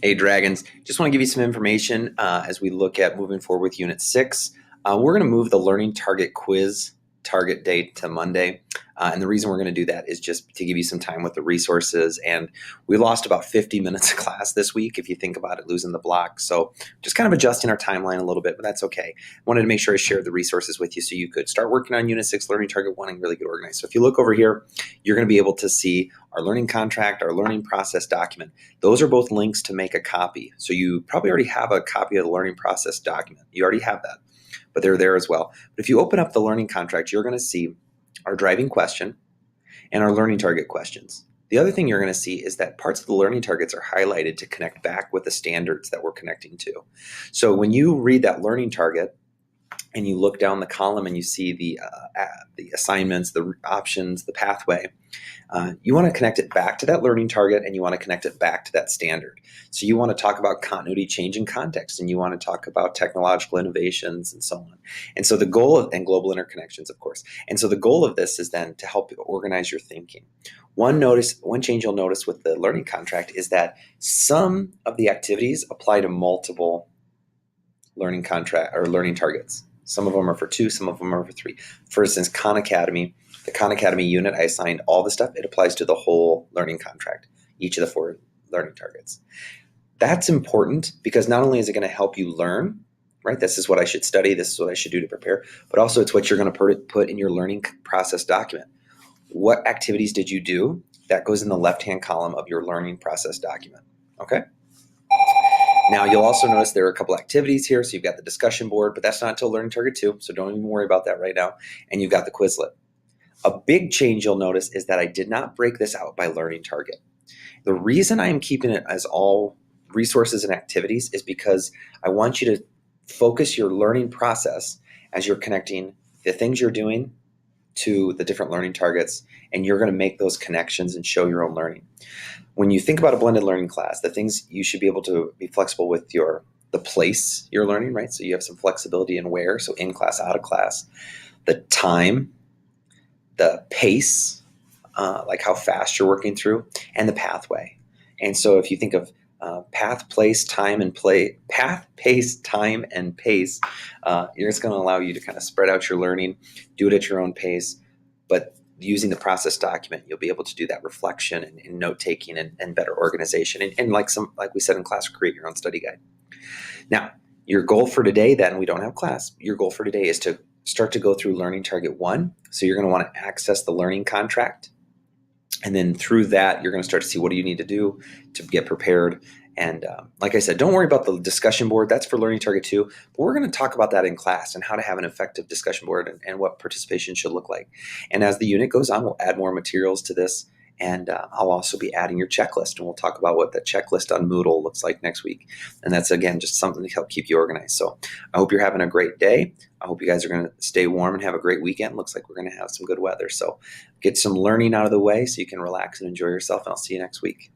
Hey Dragons, just want to give you some information as we look at moving forward with Unit 6. We're going to move the Learning Target Quiz target date to Monday. And the reason we're going to do that is just to give you some time with the resources. And we lost about 50 minutes of class this week, if you think about it, losing the block. So just kind of adjusting our timeline a little bit, but that's okay. I wanted to make sure I shared the resources with you so you could start working on Unit 6 Learning Target 1 and really get organized. So if you look over here, you're going to be able to see our learning contract, our learning process document. Those are both links to make a copy. So you probably already have a copy of the learning process document. You already have that, but they're there as well. But if you open up the learning contract, you're going to see our driving question and our learning target questions. The other thing you're going to see is that parts of the learning targets are highlighted to connect back with the standards that we're connecting to. So when you read that learning target and you look down the column and you see the assignments, the options, the pathway, you want to connect it back to that learning target and you want to connect it back to that standard. So you want to talk about continuity, change, and context, and you want to talk about technological innovations and so on. And so the goal of, and global interconnections, of course. And so the goal of this is then to help organize your thinking. One change you'll notice with the learning contract is that some of the activities apply to multiple learning contract or learning targets. Some of them are for 2, some of them are for 3. For instance, Khan Academy, the Khan Academy unit, I assigned all the stuff. It applies to the whole learning contract, each of the 4 learning targets. That's important because not only is it going to help you learn, right? This is what I should study, this is what I should do to prepare, but also it's what you're going to put in your learning process document. What activities did you do? That goes in the left-hand column of your learning process document, okay? Now, you'll also notice there are a couple activities here. So you've got the discussion board, but that's not until Learning Target 2, so don't even worry about that right now. And you've got the Quizlet. A big change you'll notice is that I did not break this out by learning target. The reason I am keeping it as all resources and activities is because I want you to focus your learning process as you're connecting the things you're doing to the different learning targets, and you're going to make those connections and show your own learning. When you think about a blended learning class, the things you should be able to be flexible with the place you're learning, right? So you have some flexibility in where, so in class, out of class, the time, the pace, like how fast you're working through, and the pathway. And so if you think of path, pace, time, and pace, it's going to allow you to kind of spread out your learning, do it at your own pace, but using the process document, you'll be able to do that reflection and note-taking and better organization. And like we said in class, create your own study guide. Now, your goal for today, then, we don't have class. Your goal for today is to start to go through Learning Target 1. So you're going to want to access the learning contract. And then through that, you're going to start to see what do you need to do to get prepared. And like I said, don't worry about the discussion board. That's for Learning Target 2. But we're going to talk about that in class and how to have an effective discussion board and what participation should look like. And as the unit goes on, we'll add more materials to this. And I'll also be adding your checklist. And we'll talk about what the checklist on Moodle looks like next week. And that's, again, just something to help keep you organized. So I hope you're having a great day. I hope you guys are going to stay warm and have a great weekend. Looks like we're going to have some good weather. So get some learning out of the way so you can relax and enjoy yourself. And I'll see you next week.